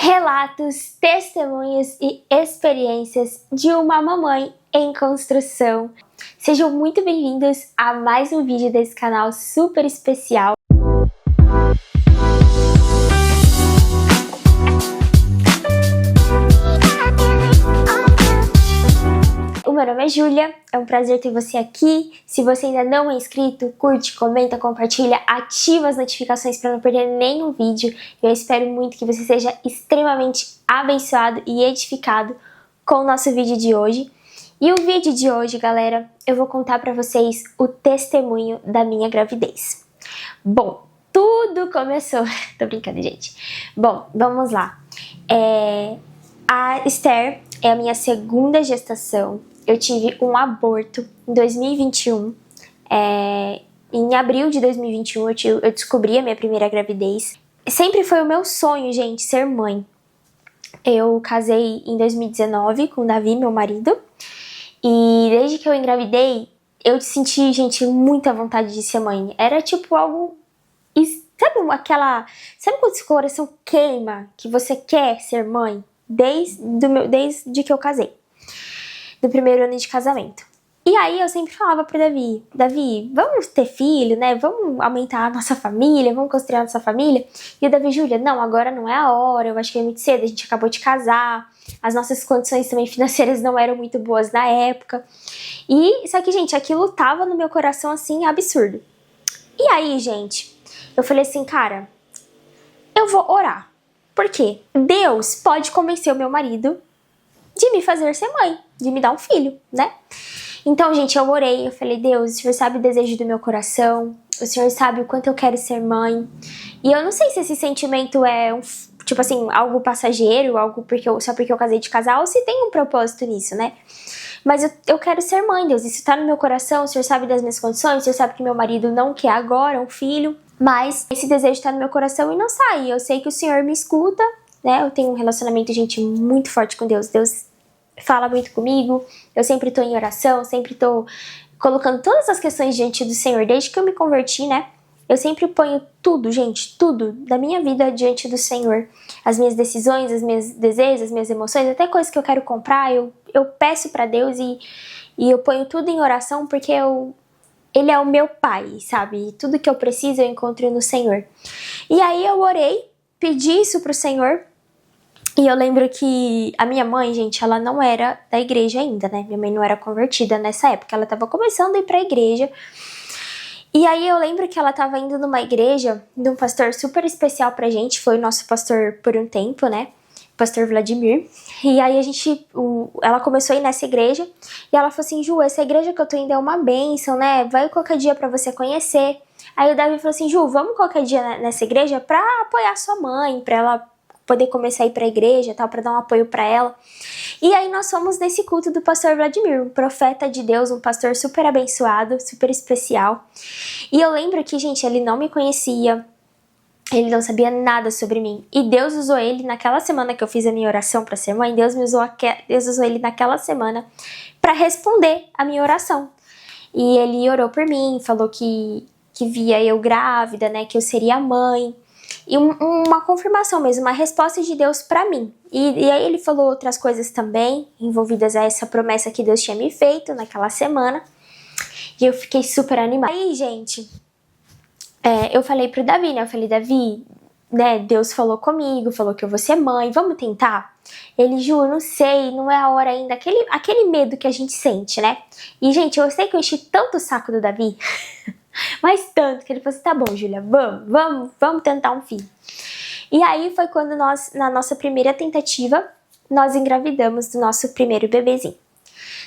Relatos, testemunhos e experiências de uma mamãe em construção. Sejam muito bem-vindos a mais um vídeo desse canal super especial. O meu nome é Júlia, é um prazer ter você aqui. Se você ainda não é inscrito, curte, comenta, compartilha, ativa as notificações para não perder nenhum vídeo. Eu espero muito que você seja extremamente abençoado e edificado com o nosso vídeo de hoje. E o vídeo de hoje, galera, eu vou contar para vocês o testemunho da minha gravidez. Bom, tudo começou... Tô brincando, gente. Bom, vamos lá. A Esther é a minha segunda gestação. Eu tive um aborto em 2021. Em abril de 2021 eu descobri a minha primeira gravidez. Sempre foi o meu sonho, gente, ser mãe. Eu casei em 2019 com o Davi, meu marido. E desde que eu engravidei, eu senti, gente, muita vontade de ser mãe. Era tipo algo... Sabe quando seu coração queima, que você quer ser mãe? Desde que eu casei. Do primeiro ano de casamento. E aí eu sempre falava pro Davi, vamos ter filho, né? Vamos aumentar a nossa família, vamos construir a nossa família. E o Davi, Júlia, não, agora não é a hora, eu acho que é muito cedo, a gente acabou de casar. As nossas condições também financeiras não eram muito boas na época. E só que, gente, aquilo tava no meu coração, assim, absurdo. E aí, gente, eu falei assim, cara, eu vou orar. Por quê? Deus pode convencer o meu marido de me fazer ser mãe, de me dar um filho, né? Então, gente, eu orei, eu falei, Deus, o Senhor sabe o desejo do meu coração, o Senhor sabe o quanto eu quero ser mãe. E eu não sei se esse sentimento é, tipo assim, algo passageiro, algo só porque eu casei de casal, ou se tem um propósito nisso, né? Mas eu quero ser mãe, Deus, isso tá no meu coração, o Senhor sabe das minhas condições, o Senhor sabe que meu marido não quer agora um filho, mas esse desejo tá no meu coração e não sai. Eu sei que o Senhor me escuta, né? Eu tenho um relacionamento, gente, muito forte com Deus. Deus fala muito comigo, eu sempre tô em oração, sempre tô colocando todas as questões diante do Senhor. Desde que eu me converti, né? Eu sempre ponho tudo, gente, tudo da minha vida diante do Senhor. As minhas decisões, os meus desejos, as minhas emoções, até coisas que eu quero comprar, eu peço pra Deus e eu ponho tudo em oração porque Ele é o meu pai, sabe? E tudo que eu preciso eu encontro no Senhor. E aí eu orei, pedi isso pro Senhor. E eu lembro que a minha mãe, gente, ela não era da igreja ainda, né? Minha mãe não era convertida nessa época. Ela tava começando a ir pra igreja. E aí eu lembro que ela tava indo numa igreja de um pastor super especial pra gente. Foi o nosso pastor por um tempo, né? Pastor Vladimir. E aí ela começou a ir nessa igreja. E ela falou assim, Ju, essa igreja que eu tô indo é uma bênção, né? Vai qualquer dia pra você conhecer. Aí o Davi falou assim, Ju, vamos qualquer dia nessa igreja pra apoiar sua mãe, pra ela poder começar a ir pra igreja, tal, pra dar um apoio pra ela. E aí nós fomos nesse culto do pastor Vladimir, um profeta de Deus, um pastor super abençoado, super especial. E eu lembro que, gente, ele não me conhecia, ele não sabia nada sobre mim. E Deus usou ele naquela semana que eu fiz a minha oração pra ser mãe, Deus usou ele naquela semana pra responder a minha oração. E ele orou por mim, falou que via eu grávida, né, que eu seria mãe. E uma confirmação mesmo, uma resposta de Deus pra mim. E aí ele falou outras coisas também, envolvidas a essa promessa que Deus tinha me feito naquela semana. E eu fiquei super animada. Aí, gente, eu falei pro Davi, né? Eu falei, Davi, né, Deus falou comigo, falou que eu vou ser mãe, vamos tentar? Ele, Ju, não sei, não é a hora ainda. Aquele medo que a gente sente, né? E, gente, eu sei que eu enchi tanto o saco do Davi... Mas tanto, que ele falou assim, tá bom, Júlia, vamos tentar um filho. E aí foi quando nós, na nossa primeira tentativa, nós engravidamos do nosso primeiro bebezinho.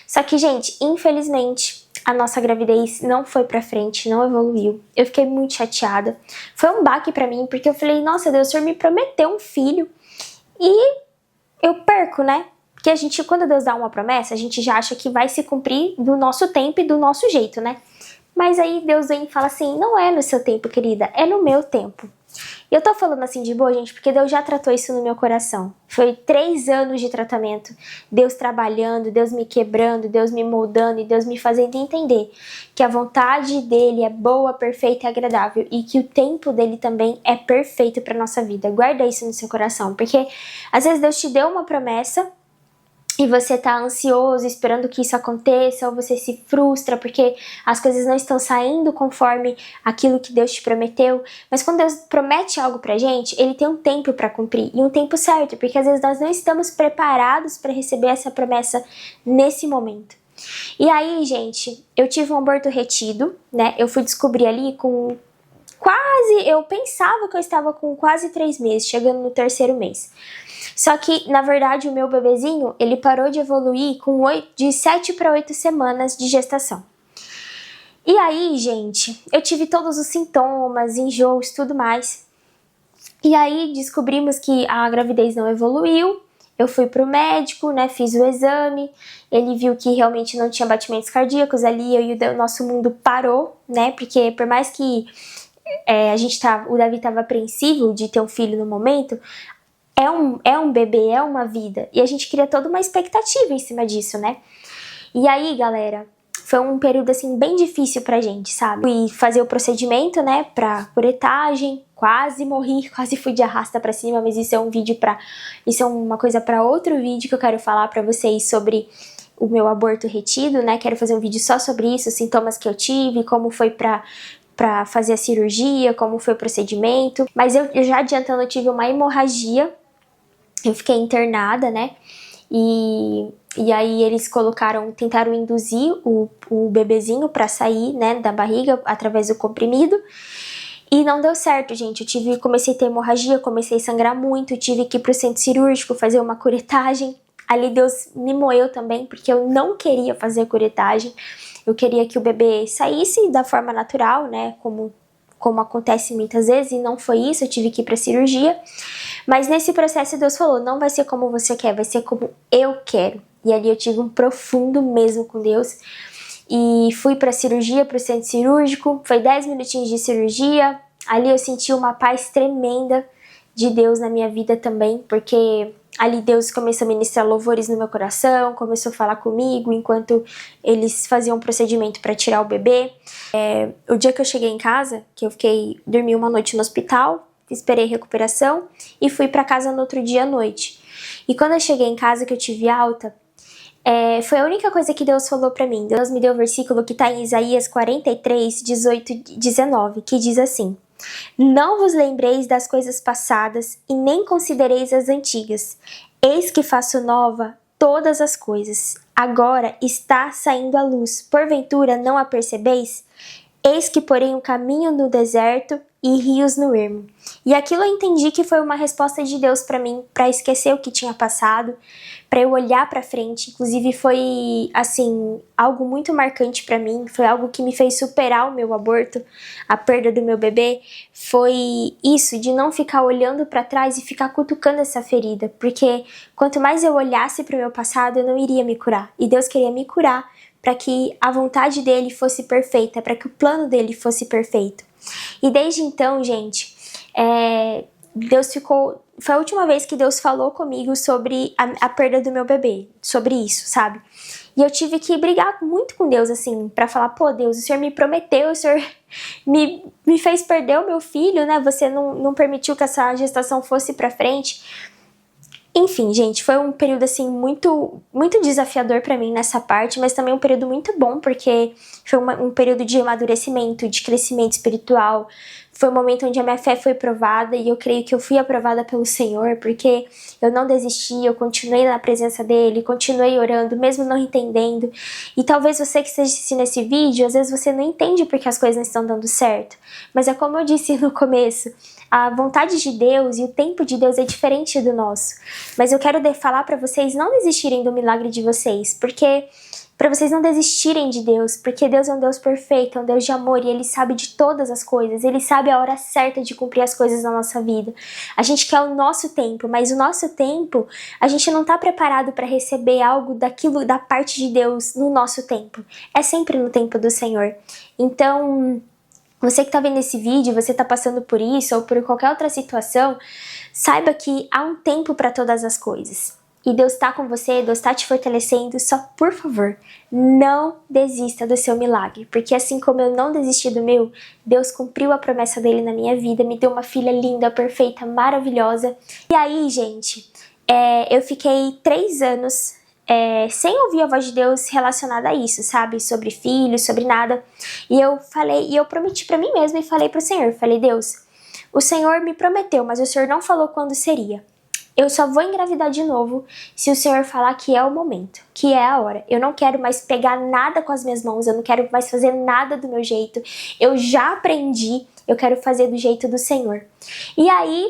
Só que, gente, infelizmente, a nossa gravidez não foi pra frente, não evoluiu. Eu fiquei muito chateada. Foi um baque pra mim, porque eu falei, nossa Deus, o Senhor me prometeu um filho e eu perco, né? Porque a gente, quando Deus dá uma promessa, a gente já acha que vai se cumprir do nosso tempo e do nosso jeito, né? Mas aí Deus vem e fala assim, não é no seu tempo, querida, é no meu tempo. E eu tô falando assim de boa, gente, porque Deus já tratou isso no meu coração. Foi 3 anos de tratamento. Deus trabalhando, Deus me quebrando, Deus me moldando e Deus me fazendo entender que a vontade dele é boa, perfeita e agradável. E que o tempo dele também é perfeito pra nossa vida. Guarda isso no seu coração. Porque às vezes Deus te deu uma promessa e você tá ansioso, esperando que isso aconteça, ou você se frustra porque as coisas não estão saindo conforme aquilo que Deus te prometeu. Mas quando Deus promete algo pra gente, Ele tem um tempo pra cumprir, e um tempo certo, porque às vezes nós não estamos preparados pra receber essa promessa nesse momento. E aí, gente, eu tive um aborto retido, né? Eu fui descobrir ali com eu pensava que eu estava com quase 3 meses, chegando no 3º mês. Só que, na verdade, o meu bebezinho, ele parou de evoluir de 7 para 8 semanas de gestação. E aí, gente, eu tive todos os sintomas, enjoos, tudo mais. E aí, descobrimos que a gravidez não evoluiu. Eu fui pro médico, né, fiz o exame. Ele viu que realmente não tinha batimentos cardíacos ali, o nosso mundo parou, né, porque por mais que o Davi estava apreensivo de ter um filho no momento, é um bebê, é uma vida. E a gente cria toda uma expectativa em cima disso, né? E aí, galera, foi um período, assim, bem difícil pra gente, sabe? Fui fazer o procedimento, né, pra curetagem, quase morri, quase fui de arrasta pra cima, mas isso é uma coisa pra outro vídeo que eu quero falar pra vocês sobre o meu aborto retido, né? Quero fazer um vídeo só sobre isso, os sintomas que eu tive, como foi pra fazer a cirurgia, como foi o procedimento. Mas eu já adiantando, eu tive uma hemorragia. Eu fiquei internada, né? E aí eles tentaram induzir o bebezinho pra sair, né, da barriga através do comprimido. E não deu certo, gente. Comecei a ter hemorragia, comecei a sangrar muito, tive que ir pro centro cirúrgico fazer uma curetagem. Ali Deus me moeu também, porque eu não queria fazer a curetagem. Eu queria que o bebê saísse da forma natural, né, como acontece muitas vezes, e não foi isso, eu tive que ir pra cirurgia. Mas nesse processo Deus falou, não vai ser como você quer, vai ser como eu quero. E ali eu tive um profundo mesmo com Deus. E fui pra cirurgia, pro centro cirúrgico, foi 10 minutinhos de cirurgia. Ali eu senti uma paz tremenda de Deus na minha vida também, porque ali Deus começou a ministrar louvores no meu coração, começou a falar comigo enquanto eles faziam um procedimento para tirar o bebê. O dia que eu cheguei em casa, que eu dormi uma noite no hospital, esperei recuperação e fui para casa no outro dia à noite. E quando eu cheguei em casa, que eu tive alta, foi a única coisa que Deus falou pra mim. Deus me deu o versículo que tá em Isaías 43, 18 e 19, que diz assim: não vos lembreis das coisas passadas e nem considereis as antigas. Eis que faço nova todas as coisas. Agora está saindo a luz. Porventura não a percebeis? Eis que porém um caminho no deserto e rios no ermo. E aquilo eu entendi que foi uma resposta de Deus pra mim, pra esquecer o que tinha passado, pra eu olhar pra frente. Inclusive foi, assim, algo muito marcante pra mim, foi algo que me fez superar o meu aborto, a perda do meu bebê. Foi isso, de não ficar olhando pra trás e ficar cutucando essa ferida, porque quanto mais eu olhasse pro meu passado, eu não iria me curar. E Deus queria me curar para que a vontade dele fosse perfeita, para que o plano dele fosse perfeito. E desde então, gente, foi a última vez que Deus falou comigo sobre a perda do meu bebê, sobre isso, sabe? E eu tive que brigar muito com Deus, assim, pra falar, pô, Deus, o Senhor me prometeu, o Senhor me fez perder o meu filho, né? Você não permitiu que essa gestação fosse pra frente. Enfim, gente, foi um período, assim, muito, muito desafiador pra mim nessa parte, mas também um período muito bom, porque foi um período de amadurecimento, de crescimento espiritual. Foi um momento onde a minha fé foi provada e eu creio que eu fui aprovada pelo Senhor, porque eu não desisti, eu continuei na presença dele, continuei orando, mesmo não entendendo. E talvez você que esteja assistindo esse vídeo, às vezes você não entende porque as coisas não estão dando certo. Mas é como eu disse no começo, a vontade de Deus e o tempo de Deus é diferente do nosso. Mas eu quero falar pra vocês não desistirem do milagre de vocês, porque para vocês não desistirem de Deus, porque Deus é um Deus perfeito, é um Deus de amor e Ele sabe de todas as coisas, Ele sabe a hora certa de cumprir as coisas na nossa vida. A gente quer o nosso tempo, mas o nosso tempo, a gente não tá preparado para receber algo daquilo da parte de Deus no nosso tempo. É sempre no tempo do Senhor. Então, Você que tá vendo esse vídeo, você tá passando por isso ou por qualquer outra situação, saiba que há um tempo para todas as coisas. E Deus tá com você, Deus tá te fortalecendo, só por favor, não desista do seu milagre. Porque assim como eu não desisti do meu, Deus cumpriu a promessa dele na minha vida, me deu uma filha linda, perfeita, maravilhosa. E aí, gente, eu fiquei 3 anos sem ouvir a voz de Deus relacionada a isso, sabe? Sobre filhos, sobre nada. E eu prometi pra mim mesma e falei pro Senhor, falei, Deus, o Senhor me prometeu, mas o Senhor não falou quando seria. Eu só vou engravidar de novo se o Senhor falar que é o momento, que é a hora. Eu não quero mais pegar nada com as minhas mãos, eu não quero mais fazer nada do meu jeito. Eu já aprendi, eu quero fazer do jeito do Senhor. E aí,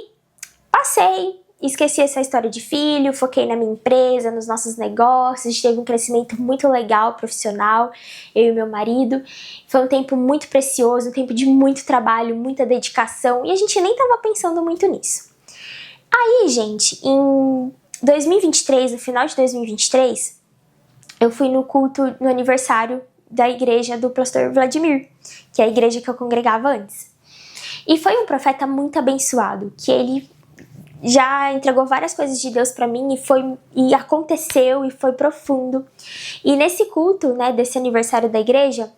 passei, esqueci essa história de filho, foquei na minha empresa, nos nossos negócios, a gente teve um crescimento muito legal, profissional, eu e meu marido. Foi um tempo muito precioso, um tempo de muito trabalho, muita dedicação, e a gente nem estava pensando muito nisso. Aí, gente, em 2023, no final de 2023, eu fui no culto, no aniversário da igreja do pastor Vladimir, que é a igreja que eu congregava antes. E foi um profeta muito abençoado, que ele já entregou várias coisas de Deus pra mim e aconteceu e foi profundo. E nesse culto, né, desse aniversário da igreja,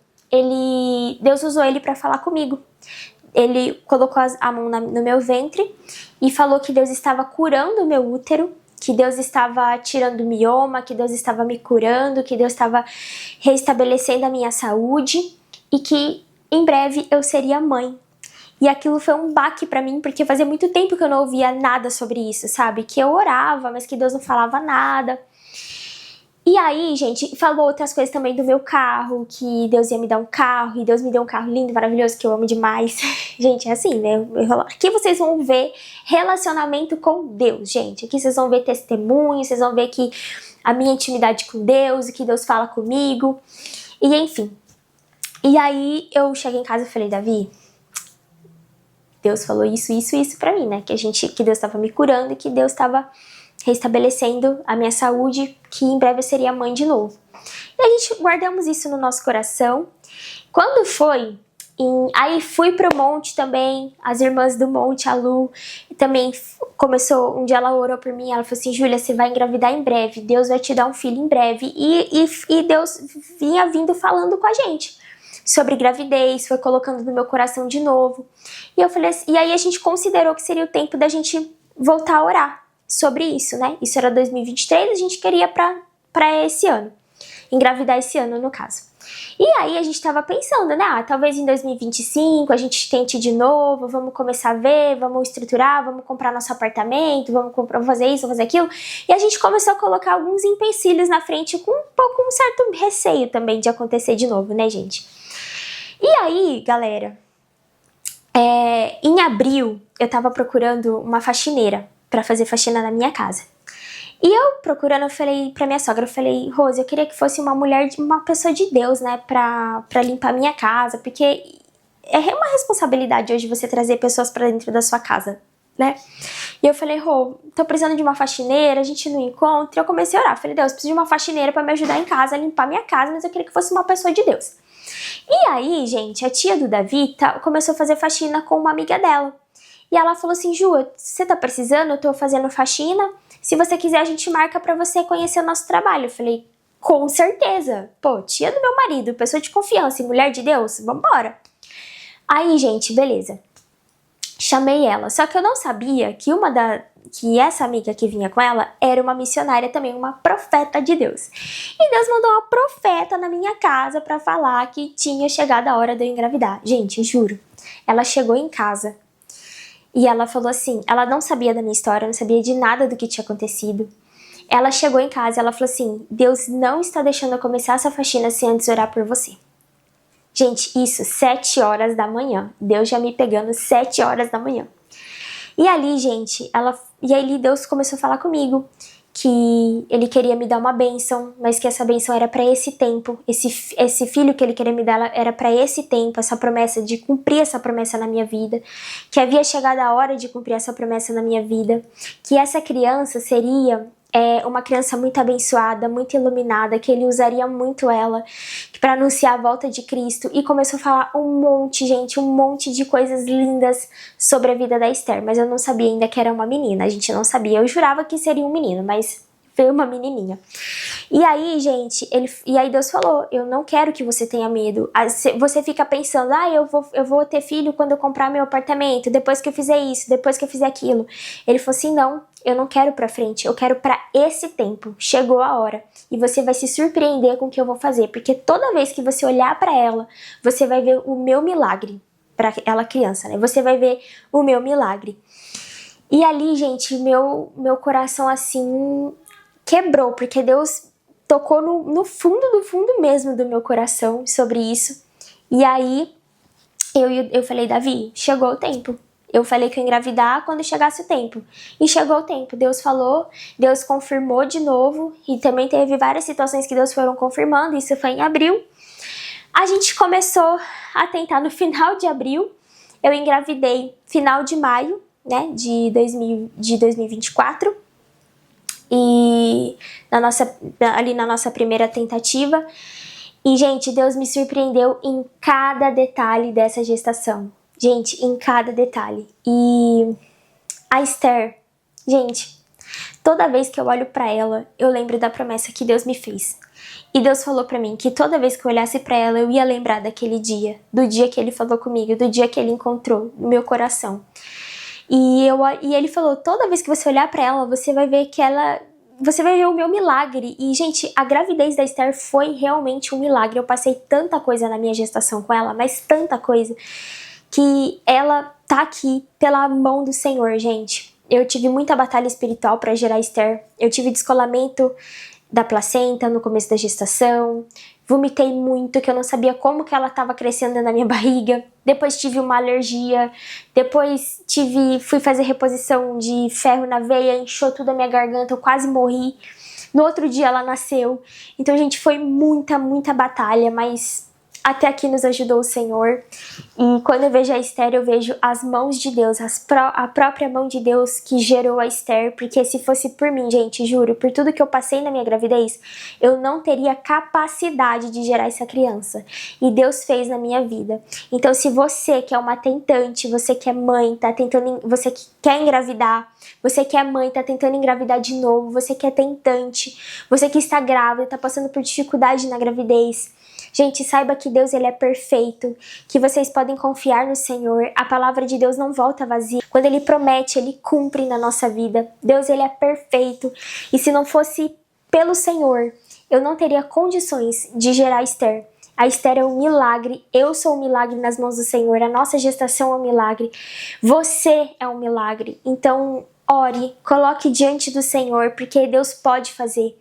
Deus usou ele pra falar comigo. Ele colocou a mão no meu ventre e falou que Deus estava curando o meu útero, que Deus estava tirando o mioma, que Deus estava me curando, que Deus estava restabelecendo a minha saúde e que em breve eu seria mãe. E aquilo foi um baque pra mim, porque fazia muito tempo que eu não ouvia nada sobre isso, sabe? Que eu orava, mas que Deus não falava nada. E aí, gente, falou outras coisas também do meu carro, que Deus ia me dar um carro, e Deus me deu um carro lindo, maravilhoso, que eu amo demais. Gente, é assim, né? Aqui vocês vão ver relacionamento com Deus, gente. Aqui vocês vão ver testemunhos, vocês vão ver que a minha intimidade com Deus, o que Deus fala comigo, e enfim. E aí, eu cheguei em casa e falei, Davi, Deus falou isso, isso e isso pra mim, né? Que Deus estava me curando e que Deus estava restabelecendo a minha saúde, que em breve eu seria mãe de novo. E a gente guardamos isso no nosso coração. Quando foi, aí fui pro monte também, as irmãs do monte, a Lu, também começou, um dia ela orou por mim, ela falou assim, Júlia, você vai engravidar em breve, Deus vai te dar um filho em breve. E Deus vinha vindo falando com a gente sobre gravidez, foi colocando no meu coração de novo. E eu falei assim, e aí a gente considerou que seria o tempo da gente voltar a orar sobre isso, né? Isso era 2023, a gente queria pra esse ano. Engravidar esse ano, no caso. E aí a gente tava pensando, né? Talvez em 2025 a gente tente de novo, vamos começar a ver, vamos estruturar, vamos comprar nosso apartamento, vamos fazer isso, vamos fazer aquilo. E a gente começou a colocar alguns empecilhos na frente com um certo receio também de acontecer de novo, né, gente? E aí, galera, em abril eu tava procurando uma faxineira pra fazer faxina na minha casa. E eu procurando, eu falei pra minha sogra, eu falei, Rose, eu queria que fosse uma mulher, uma pessoa de Deus, né, pra limpar a minha casa, porque é uma responsabilidade hoje você trazer pessoas pra dentro da sua casa, né? E eu falei, Rô, tô precisando de uma faxineira, a gente não encontra. E eu comecei a orar, falei, Deus, preciso de uma faxineira pra me ajudar em casa, a limpar minha casa, mas eu queria que fosse uma pessoa de Deus. E aí, gente, a tia do Davi começou a fazer faxina com uma amiga dela. E ela falou assim, Ju, você tá precisando? Eu tô fazendo faxina. Se você quiser, a gente marca pra você conhecer o nosso trabalho. Eu falei, com certeza. Pô, tia do meu marido, pessoa de confiança e mulher de Deus, vambora. Aí, gente, beleza. Chamei ela. Só que eu não sabia que essa amiga que vinha com ela era uma missionária também, uma profeta de Deus. E Deus mandou uma profeta na minha casa pra falar que tinha chegado a hora de eu engravidar. Gente, juro. Ela chegou em casa. E ela falou assim, ela não sabia da minha história, não sabia de nada do que tinha acontecido. Ela chegou em casa e ela falou assim, Deus não está deixando eu começar essa faxina sem antes orar por você. Gente, isso, 7 horas da manhã. Deus já me pegando 7 horas da manhã. E ali, gente, e aí Deus começou a falar comigo que ele queria me dar uma bênção, mas que essa bênção era para esse tempo, esse filho que ele queria me dar era para esse tempo, essa promessa de cumprir essa promessa na minha vida, que havia chegado a hora de cumprir essa promessa na minha vida, que essa criança seria uma criança muito abençoada, muito iluminada, que ele usaria muito ela para anunciar a volta de Cristo, e começou a falar um monte de coisas lindas sobre a vida da Esther, mas eu não sabia ainda que era uma menina, a gente não sabia, eu jurava que seria um menino, mas veio uma menininha. E aí, gente, Deus falou, eu não quero que você tenha medo. Você fica pensando, eu vou ter filho quando eu comprar meu apartamento, depois que eu fizer isso, depois que eu fizer aquilo. Ele falou assim, não, eu não quero pra frente, eu quero pra esse tempo. Chegou a hora. E você vai se surpreender com o que eu vou fazer, porque toda vez que você olhar pra ela, você vai ver o meu milagre. Pra ela criança, né? Você vai ver o meu milagre. E ali, gente, meu coração assim quebrou, porque Deus tocou no fundo do fundo mesmo do meu coração sobre isso. E aí eu falei, Davi, chegou o tempo. Eu falei que eu ia engravidar quando chegasse o tempo. E chegou o tempo. Deus falou, Deus confirmou de novo. E também teve várias situações que Deus foram confirmando. Isso foi em abril. A gente começou a tentar no final de abril. Eu engravidei final de maio, né, de 2024. E ali na nossa primeira tentativa. E, gente, Deus me surpreendeu em cada detalhe dessa gestação. Gente, em cada detalhe. E a Esther, gente, toda vez que eu olho pra ela, eu lembro da promessa que Deus me fez. E Deus falou pra mim que toda vez que eu olhasse pra ela, eu ia lembrar daquele dia, do dia que Ele falou comigo, do dia que Ele encontrou no meu coração. E Ele falou, toda vez que você olhar pra ela, você vai ver você vai ver o meu milagre. E, gente, a gravidez da Esther foi realmente um milagre. Eu passei tanta coisa na minha gestação com ela, mas tanta coisa, que ela tá aqui pela mão do Senhor, gente. Eu tive muita batalha espiritual pra gerar Esther. Eu tive descolamento da placenta no começo da gestação. Vomitei muito, que eu não sabia como que ela tava crescendo na minha barriga. Depois tive uma alergia. Depois fui fazer reposição de ferro na veia, inchou tudo a minha garganta, eu quase morri. No outro dia ela nasceu. Então, gente, foi muita batalha, mas até aqui nos ajudou o Senhor. E quando eu vejo a Esther, eu vejo as mãos de Deus, a própria mão de Deus que gerou a Esther. Porque se fosse por mim, gente, juro, por tudo que eu passei na minha gravidez, eu não teria capacidade de gerar essa criança. E Deus fez na minha vida. Então, se você que é uma tentante, você que é mãe, você que quer engravidar, você que é mãe, tá tentando engravidar de novo, você que é tentante, você que está grávida, tá passando por dificuldade na gravidez, gente, saiba que Deus, Ele é perfeito, que vocês podem confiar no Senhor. A palavra de Deus não volta vazia. Quando Ele promete, Ele cumpre na nossa vida. Deus, Ele é perfeito. E se não fosse pelo Senhor, eu não teria condições de gerar Esther. A Esther é um milagre, eu sou um milagre nas mãos do Senhor, a nossa gestação é um milagre, você é um milagre. Então, ore, coloque diante do Senhor, porque Deus pode fazer.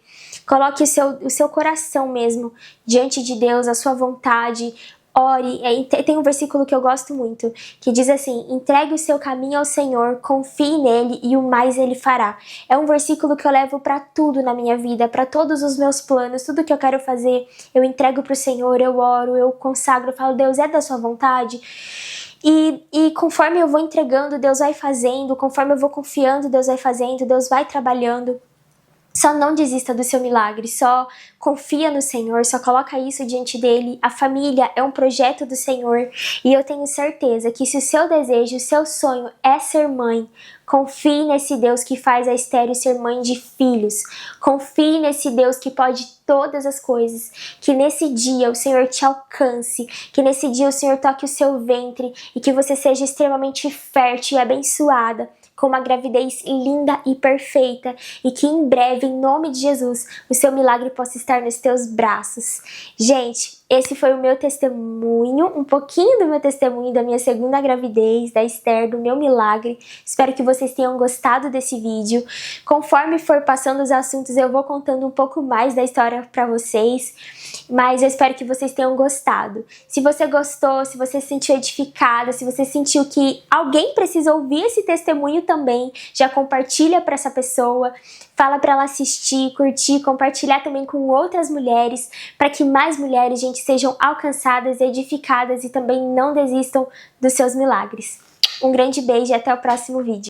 Coloque o seu coração mesmo diante de Deus, a sua vontade. Ore. Tem um versículo que eu gosto muito, que diz assim: entregue o seu caminho ao Senhor, confie nele e o mais ele fará. É um versículo que eu levo para tudo na minha vida, para todos os meus planos, tudo que eu quero fazer, eu entrego pro Senhor, eu oro, eu consagro, eu falo, Deus, é da sua vontade? E conforme eu vou entregando, Deus vai fazendo, conforme eu vou confiando, Deus vai fazendo, Deus vai trabalhando. Só não desista do seu milagre, só confia no Senhor, só coloca isso diante dele. A família é um projeto do Senhor e eu tenho certeza que se o seu desejo, o seu sonho é ser mãe, confie nesse Deus que faz a Esther ser mãe de filhos. Confie nesse Deus que pode todas as coisas. Que nesse dia o Senhor te alcance, que nesse dia o Senhor toque o seu ventre e que você seja extremamente fértil e abençoada, com uma gravidez linda e perfeita, e que em breve, em nome de Jesus, o seu milagre possa estar nos teus braços. Gente, esse foi o meu testemunho, um pouquinho do meu testemunho da minha segunda gravidez, da Esther, do meu milagre. Espero que vocês tenham gostado desse vídeo. Conforme for passando os assuntos, eu vou contando um pouco mais da história pra vocês, mas eu espero que vocês tenham gostado. Se você gostou, se você se sentiu edificada, se você sentiu que alguém precisa ouvir esse testemunho também, já compartilha pra essa pessoa, fala pra ela assistir, curtir, compartilhar também com outras mulheres, para que mais mulheres, gente, sejam alcançadas, edificadas e também não desistam dos seus milagres. Um grande beijo e até o próximo vídeo.